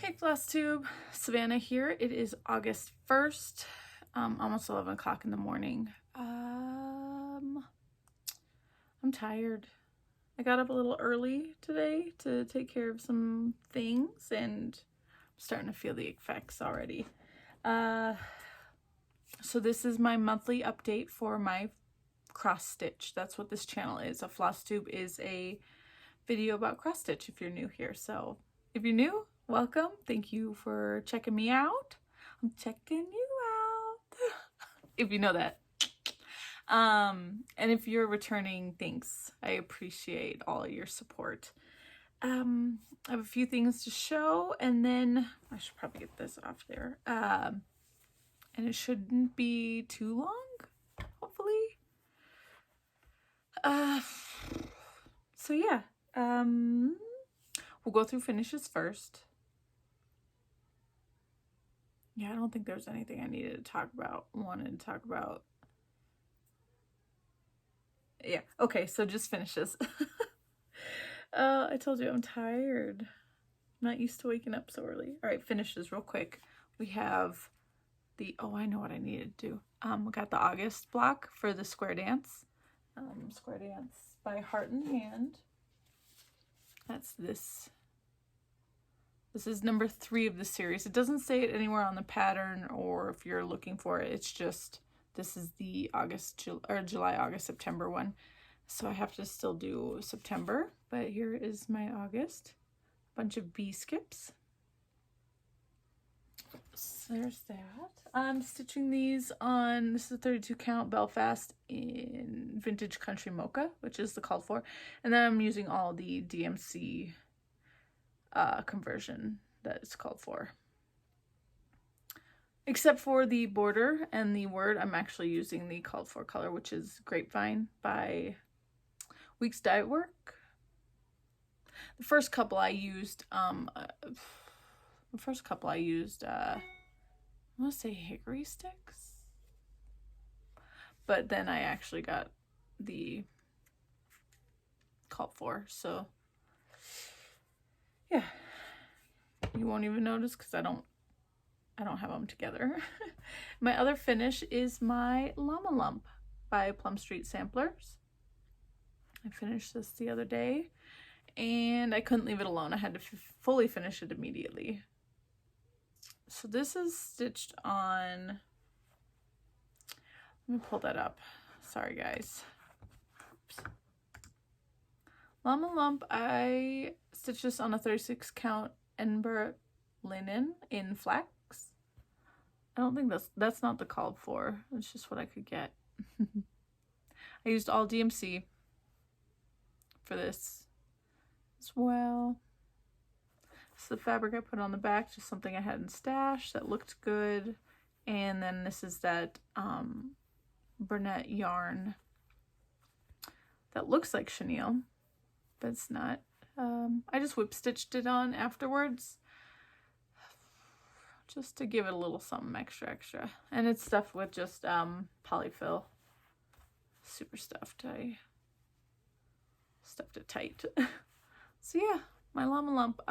Hey Flosstube, Savannah here. It is August 1st, almost 11 o'clock in the morning. I'm tired. I got up a little early today to take care of some things and I'm starting to feel the effects already. So this is my monthly update for my cross stitch. That's what this channel is. A Flosstube is a video about cross stitch if you're new here. So if you're new, welcome. Thank you for checking me out. I'm checking you out. If you know that. And if you're returning, thanks. I appreciate all your support. I have a few things to show, and then I should probably get this off there. And it shouldn't be too long, hopefully. So yeah. We'll go through finishes first. Yeah, I don't think there's anything I wanted to talk about. Yeah, okay, so just finishes. I told you I'm tired. I'm not used to waking up so early. All right, finishes real quick. We have I know what I needed to do. We got the August block for the square dance. Square dance by Heart and Hand. That's this. This is number 3 of the series. It doesn't say it anywhere on the pattern or if you're looking for it. It's just, this is the July, August, September one. So I have to still do September, but here is my August. Bunch of bee skips. So there's that. I'm stitching these on, this is a 32 count Belfast in Vintage Country Mocha, which is the called for. And then I'm using all the DMC conversion that it's called for. Except for the border and the word, I'm actually using the called for color, which is Grapevine by Weeks Dye Work. The first couple I used, I want to say hickory sticks, but then I actually got the called for, so yeah, you won't even notice because I don't have them together. My other finish is my Llama Lump by Plum Street Samplers. I finished this the other day and I couldn't leave it alone. I had to fully finish it immediately. So this is stitched on, let me pull that up. Sorry guys. Oops. Llama Lump, I stitched this on a 36 count Edinburgh linen in flax. I don't think that's not the called for. It's just what I could get. I used all DMC for this as well. This is the fabric I put on the back, just something I had in stash that looked good. And then this is that Burnett yarn that looks like chenille, but it's not. I just whip stitched it on afterwards just to give it a little something extra. And it's stuffed with just polyfill. Super stuffed. I stuffed it tight. So yeah, my Llama Lump.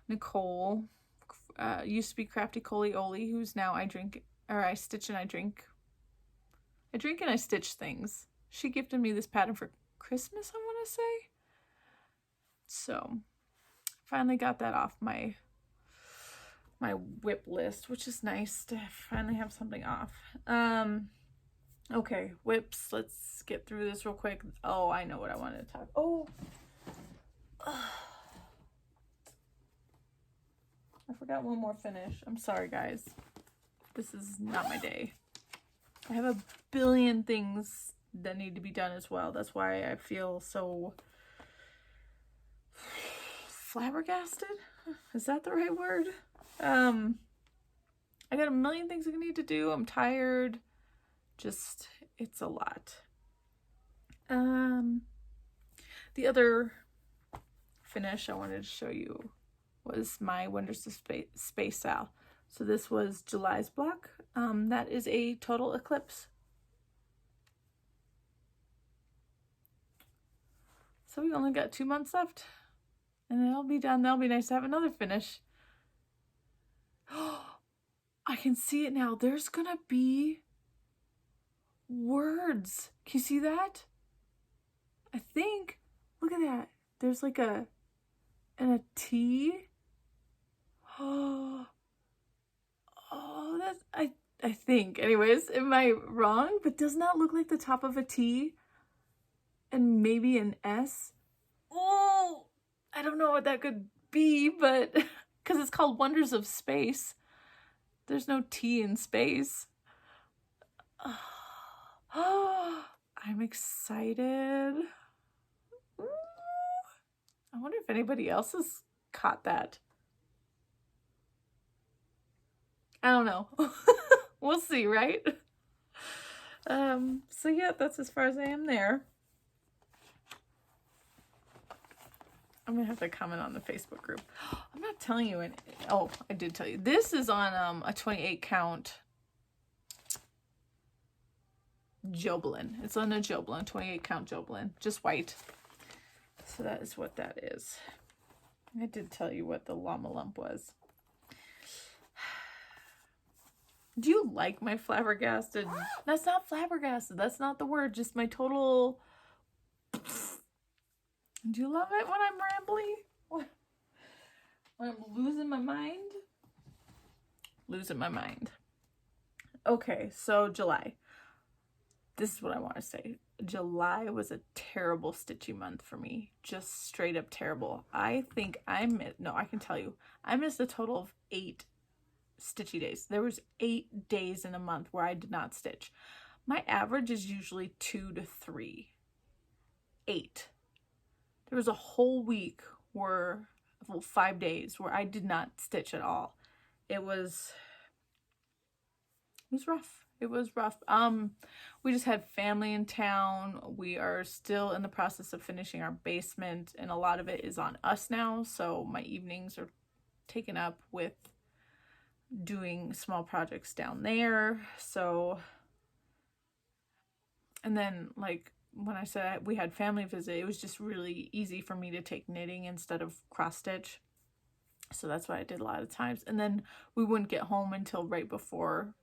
Nicole used to be Crafty Coley Oli, who's now I stitch and I drink. I drink and I stitch things. She gifted me this pattern for Christmas, I want to say. So finally got that off my whip list, which is nice to finally have something off. Okay, whips, let's get through this real quick. Oh, I know what I wanted to talk. I forgot one more finish. I'm sorry guys. This is not my day. I have a billion things that need to be done as well. That's why I feel so flabbergasted. Is that the right word? I got a million things I need to do. I'm tired. Just, it's a lot. The other finish I wanted to show you was my Wonders of Space Sal. So this was July's block. That is a total eclipse. So we only got 2 months left. And then I'll be done. That'll be nice to have another finish. I can see it now. There's gonna be words. Can you see that? I think. Look at that. There's like a T. Oh, that's I think. Anyways, am I wrong? But doesn't that look like the top of a T? And maybe an S? Oh, I don't know what that could be, but because it's called Wonders of Space. There's no T in space. Oh, I'm excited. Ooh. I wonder if anybody else has caught that. I don't know. We'll see, right? So yeah, that's as far as I am there. I'm gonna have to comment on the Facebook group. I'm not telling you any. Oh, I did tell you. This is on a 28 count Joblin. It's on a Joblin, 28 count Joblin, just white. So that is what that is. I did tell you what the llama lump was. Do you like my flabbergasted? That's not flabbergasted. That's not the word. Just my total. Do you love it when I'm rambly? When I'm losing my mind? Losing my mind. Okay, so July. This is what I want to say. July was a terrible stitchy month for me. Just straight up terrible. I think I can tell you. I missed a total of 8 stitchy days. There was 8 days in a month where I did not stitch. My average is usually 2 to 3. 8. There was a whole week where, well, 5 days where I did not stitch at all. It was rough. It was rough. We just had family in town. We are still in the process of finishing our basement, and a lot of it is on us now. So my evenings are taken up with doing small projects down there. So, and then like when I said we had family visit, it was just really easy for me to take knitting instead of cross stitch. So that's what I did a lot of times. And then we wouldn't get home until right before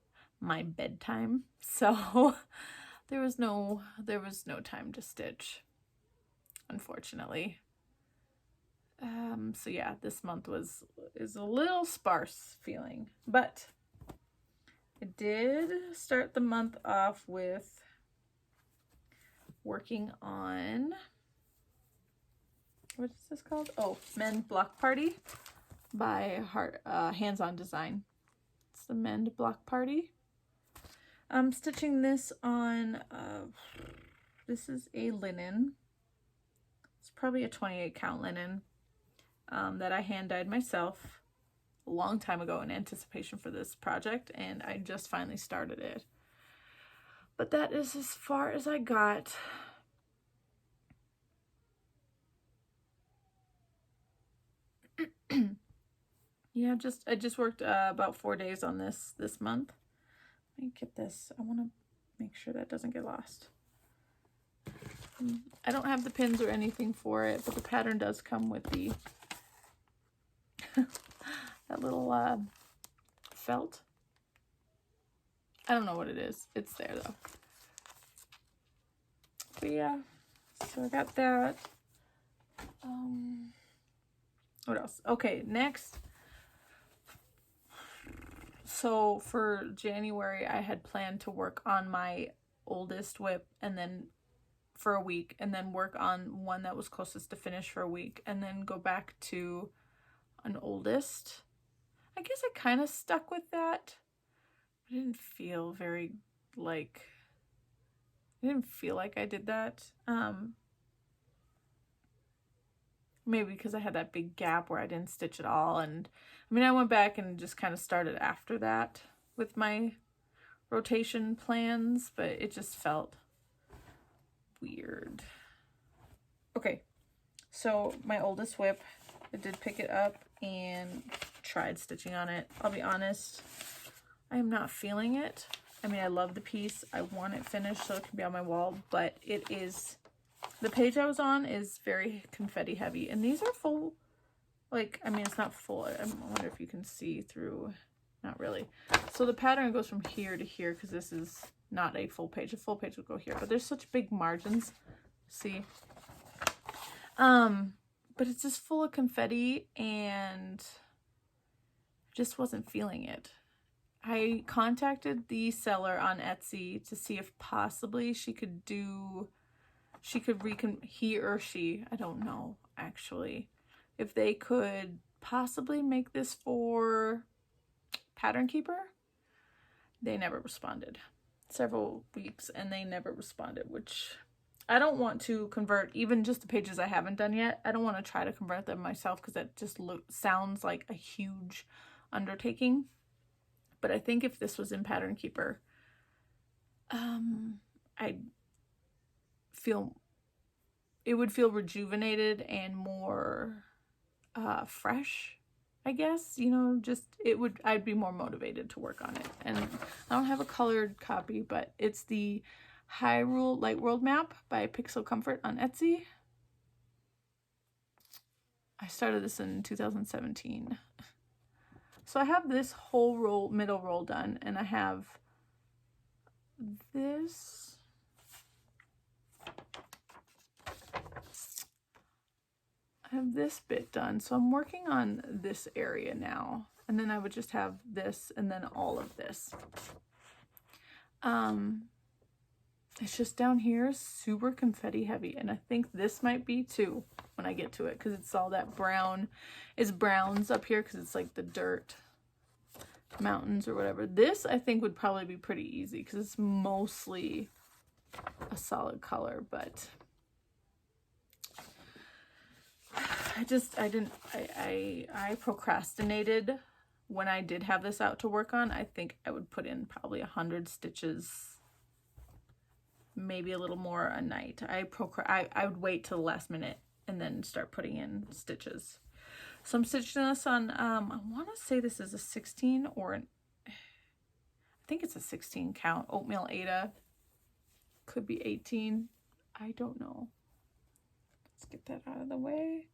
my bedtime. So there was no time to stitch, unfortunately. So yeah, this month is a little sparse feeling, but I did start the month off with working on, what is this called? Oh, Mend Block Party by Hands On Design. It's the Mend Block Party. I'm stitching this on, this is a linen. It's probably a 28 count linen that I hand dyed myself a long time ago in anticipation for this project, and I just finally started it. But that is as far as I got. Yeah, I just worked about 4 days on this month. Let me get this. I want to make sure that doesn't get lost. I don't have the pins or anything for it, but the pattern does come with the that little felt. I don't know what it is. It's there though. But yeah, so I got that. What else? Okay, next. So for January, I had planned to work on my oldest whip and then for a week, and then work on one that was closest to finish for a week, and then go back to an oldest. I guess I kind of stuck with that. I didn't feel very like, I didn't feel like I did that. Maybe because I had that big gap where I didn't stitch at all. And I mean, I went back and just kind of started after that with my rotation plans, but it just felt weird. Okay, so my oldest whip, I did pick it up and tried stitching on it. I'll be honest, I am not feeling it. I mean, I love the piece. I want it finished so it can be on my wall, but it is, the page I was on is very confetti heavy, and these are full like, I mean, it's not full. I wonder if you can see through. Not really. So the pattern goes from here to here because this is not a full page. A full page would go here, but there's such big margins. See? But it's just full of confetti and just wasn't feeling it. I contacted the seller on Etsy to see if possibly he or she, I don't know actually, if they could possibly make this for Pattern Keeper. They never responded. Several weeks and they never responded, which I don't want to convert even just the pages I haven't done yet. I don't want to try to convert them myself because that just sounds like a huge undertaking. But I think if this was in Pattern Keeper, I'd feel, it would feel rejuvenated and more fresh, I guess, you know, just I'd be more motivated to work on it. And I don't have a colored copy, but it's the Hyrule Light World map by Pixel Comfort on Etsy. I started this in 2017. So I have this whole middle roll done, and I have this. I have this bit done, so I'm working on this area now, and then I would just have this and then all of this. It's just down here super confetti heavy, and I think this might be too when I get to it because it's all that brown. It's browns up here because it's like the dirt mountains or whatever. This I think would probably be pretty easy because it's mostly a solid color, but I procrastinated when I did have this out to work on. I think I would put in probably 100 stitches, maybe a little more a night. I would wait till the last minute and then start putting in stitches. So I'm stitching this on, I want to say this is a 16 or I think it's a 16 count oatmeal Aida. Could be 18. I don't know. Let's get that out of the way.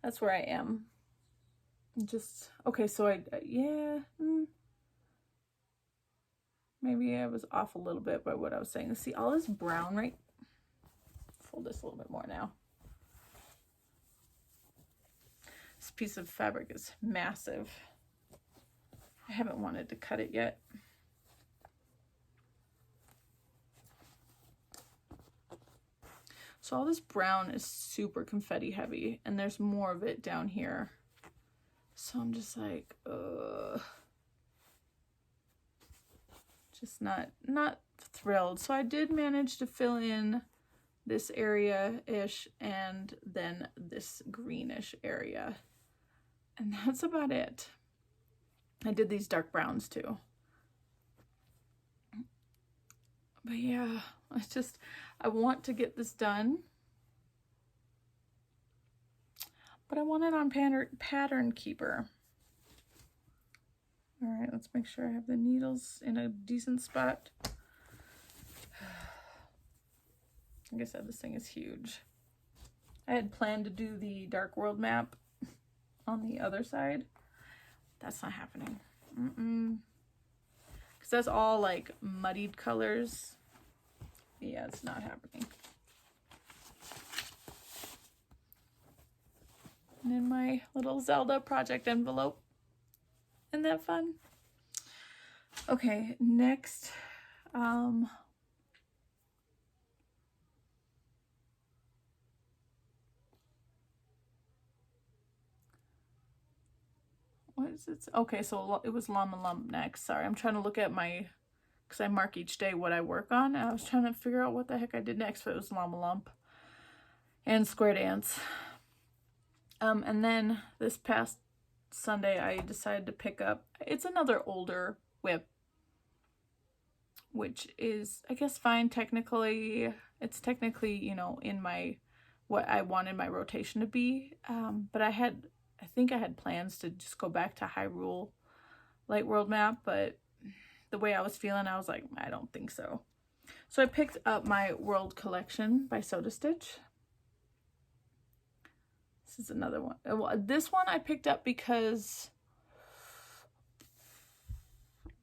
That's where I am. Just, okay, so yeah, maybe I was off a little bit by what I was saying. See all this brown, right? Fold this a little bit more now. This piece of fabric is massive. I haven't wanted to cut it yet. So all this brown is super confetti heavy, and there's more of it down here. So I'm just like, just not thrilled. So I did manage to fill in this area-ish and then this greenish area. And that's about it. I did these dark browns too. But yeah, I want to get this done. But I want it on Pattern Keeper. All right, let's make sure I have the needles in a decent spot. Like I said, this thing is huge. I had planned to do the Dark World map on the other side. That's not happening. Because that's all like muddied colors. Yeah, it's not happening. And in my little Zelda project envelope. Isn't that fun? Okay, next, what is it? Okay, so it was Llama next. Sorry, I'm trying to look at my, because I mark each day what I work on. And I was trying to figure out what the heck I did next, but it was Llama and Square Dance. And then this past Sunday, I decided to pick up, it's another older whip, which is, I guess, fine technically. It's technically, you know, in my, what I wanted my rotation to be. But I think I had plans to just go back to Hyrule Light World map, but the way I was feeling, I was like, I don't think so. So I picked up my World Collection by Soda Stitch. This is another one. Well, this one I picked up because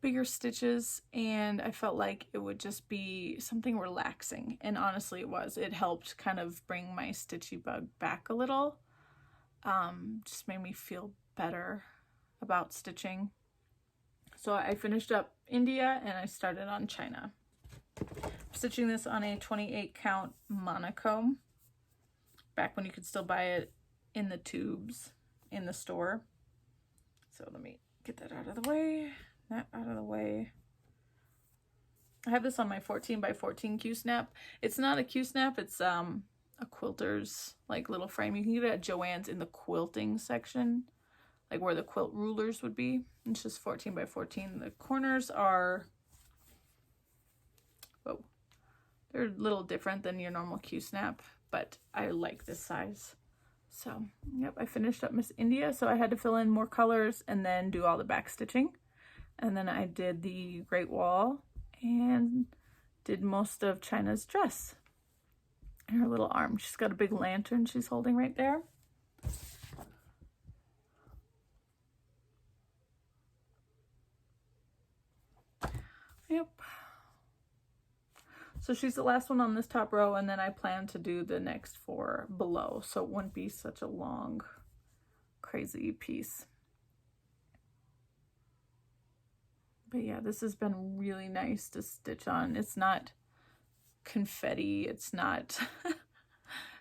bigger stitches, and I felt like it would just be something relaxing, and honestly it was. It helped kind of bring my stitchy bug back a little. Just made me feel better about stitching. So I finished up India and I started on China. I'm stitching this on a 28 count monochrome, back when you could still buy it in the tubes in the store. So let me get that out of the way, that out of the way. I have this on my 14 by 14 Q-snap. It's not a Q-snap, it's a quilter's like little frame. You can get it at Joann's in the quilting section, like where the quilt rulers would be. It's just 14 by 14. The corners are, whoa, they're a little different than your normal Q-snap, but I like this size. So, yep, I finished up Miss India, so I had to fill in more colors and then do all the back stitching. And then I did the Great Wall and did most of China's dress and her little arm. She's got a big lantern she's holding right there. Yep. So she's the last one on this top row, and then I plan to do the next 4 below, so it wouldn't be such a long, crazy piece. But yeah, this has been really nice to stitch on. It's not confetti, it's not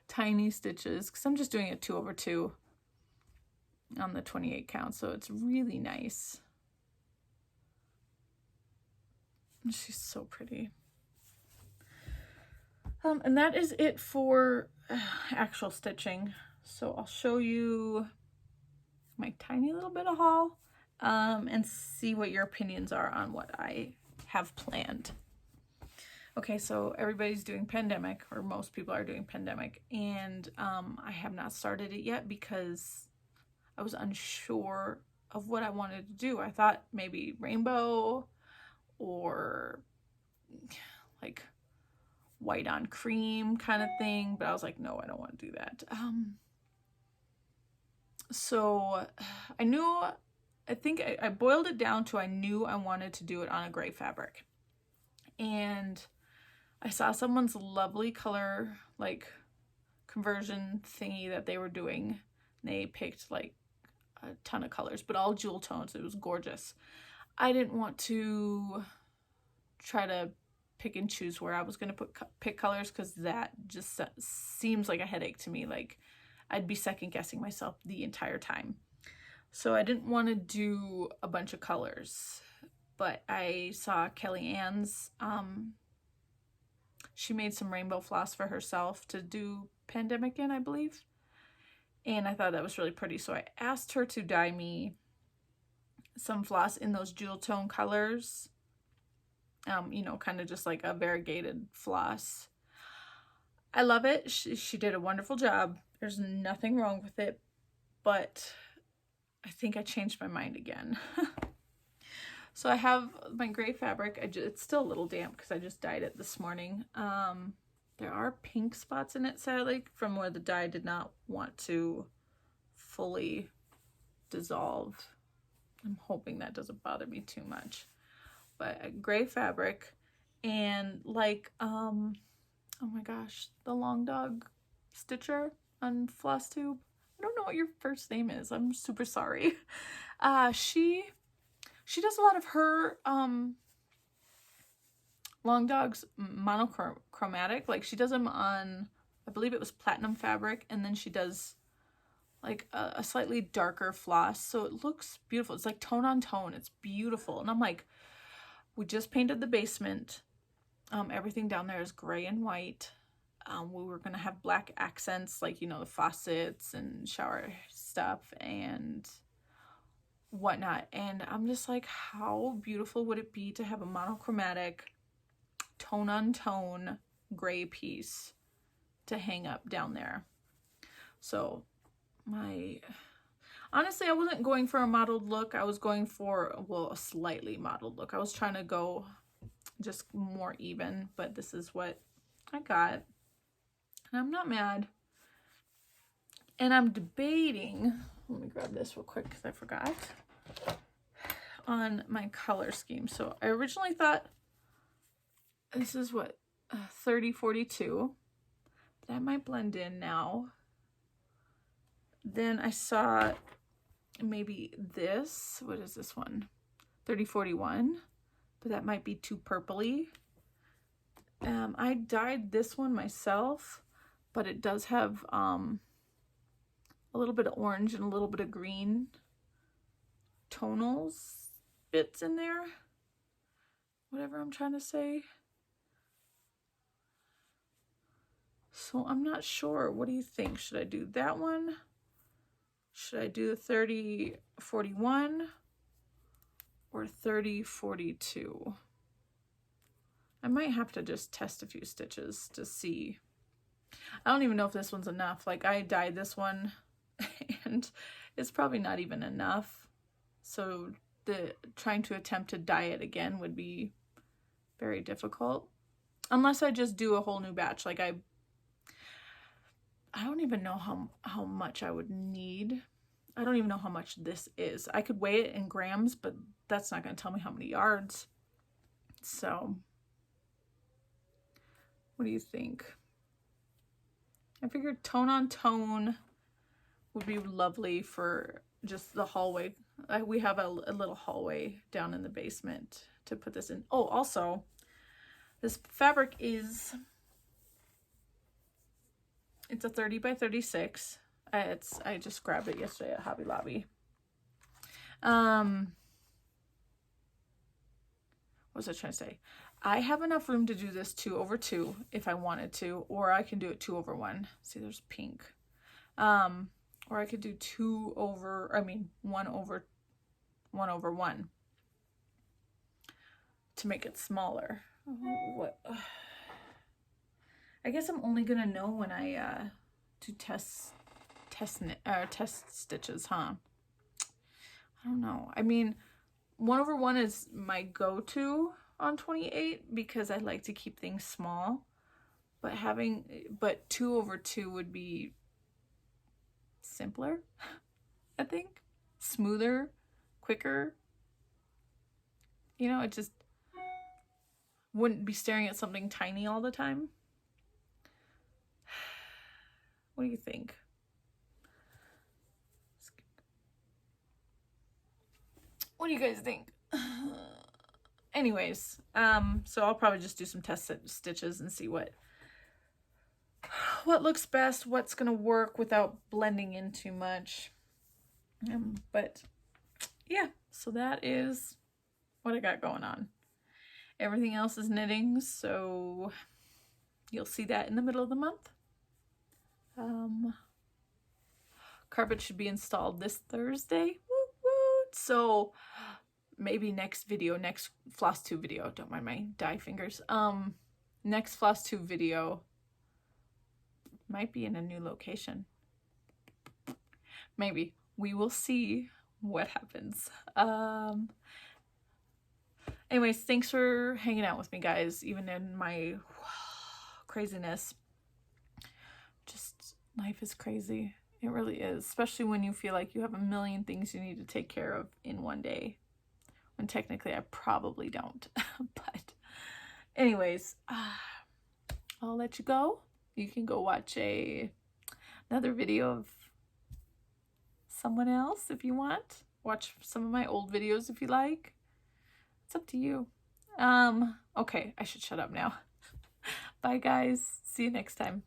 tiny stitches, because I'm just doing it 2/2 on the 28 count, so it's really nice. She's so pretty. And that is it for actual stitching. So I'll show you my tiny little bit of haul and see what your opinions are on what I have planned. Okay, so everybody's doing pandemic, or most people are doing pandemic, and I have not started it yet because I was unsure of what I wanted to do. I thought maybe rainbow or like white on cream kind of thing, but I was like, no, I don't want to do that. So I think I boiled it down to I knew I wanted to do it on a gray fabric, and I saw someone's lovely color like conversion thingy that they were doing. They picked like a ton of colors, but all jewel tones. It was gorgeous. I didn't want to try to pick and choose where I was going to pick colors, because that just seems like a headache to me. Like I'd be second guessing myself the entire time. So I didn't want to do a bunch of colors, but I saw Kelly Ann's, she made some rainbow floss for herself to do pandemic in, I believe. And I thought that was really pretty. So I asked her to dye me some floss in those jewel tone colors. You know, kind of just like a variegated floss. I love it. She did a wonderful job. There's nothing wrong with it, but I think I changed my mind again. So I have my gray fabric. It's still a little damp because I just dyed it this morning. There are pink spots in it, sadly, from where the dye did not want to fully dissolve. I'm hoping that doesn't bother me too much. But a gray fabric, and like, oh my gosh, the long dog stitcher on Flosstube. I don't know what your first name is. I'm super sorry. She does a lot of her long dogs monochromatic. Like she does them on, I believe it was platinum fabric, and then she does like a slightly darker floss, so it looks beautiful. It's like tone on tone. It's beautiful. And I'm like, we just painted the basement. Everything down there is gray and white. We were gonna have black accents, like, you know, the faucets and shower stuff and whatnot. And I'm just like, how beautiful would it be to have a monochromatic tone on tone gray piece to hang up down there? So honestly, I wasn't going for a modeled look. I was going for, well, a slightly modeled look. I was trying to go just more even, but this is what I got. And I'm not mad. And I'm debating, let me grab this real quick because I forgot, on my color scheme. So I originally thought this is what, 3042. That might blend in now. Then I saw maybe this, what is this one? 3041, but that might be too purpley. I dyed this one myself, but it does have a little bit of orange and a little bit of green tonals bits in there. Whatever I'm trying to say. So I'm not sure. What do you think? Should I do that one? Should I do the 3041 or 3042? I might have to just test a few stitches to see. I don't even know if this one's enough. Like, I dyed this one and it's probably not even enough. So trying to attempt to dye it again would be very difficult. Unless I just do a whole new batch. Like, I don't even know how much I would need. I don't even know how much this is. I could weigh it in grams, but that's not going to tell me how many yards. So, what do you think? I figured tone on tone would be lovely for just the hallway. We have a little hallway down in the basement to put this in. Oh, also, this fabric is... It's a 30 by 36. I just grabbed it yesterday at Hobby Lobby. What was I trying to say? I have enough room to do this 2/2 if I wanted to, or I can do it 2/1. See, there's pink. Or I could do 1/1 to make it smaller. What? I guess I'm only gonna know when I do test stitches, huh? I don't know. I mean, 1/1 is my go-to on 28 because I like to keep things small. But 2/2 would be simpler, I think. Smoother, quicker. You know, it just wouldn't be staring at something tiny all the time. What do you think? What do you guys think? Anyways, so I'll probably just do some test stitches and see what looks best, what's gonna work without blending in too much. But yeah, so that is what I got going on. Everything else is knitting, so you'll see that in the middle of the month. Carpet should be installed this Thursday. Woot woot. So maybe next Flosstube video, don't mind my dye fingers. Next Flosstube video might be in a new location. Maybe. We will see what happens. Anyways, thanks for hanging out with me, guys, even in my craziness. Just life is crazy. It really is, especially when you feel like you have a million things you need to take care of in one day, when technically I probably don't. But anyways, I'll let you go. You can go watch another video of someone else if you want. Watch some of my old videos if you like. It's up to you. Okay, I should shut up now. Bye guys. See you next time.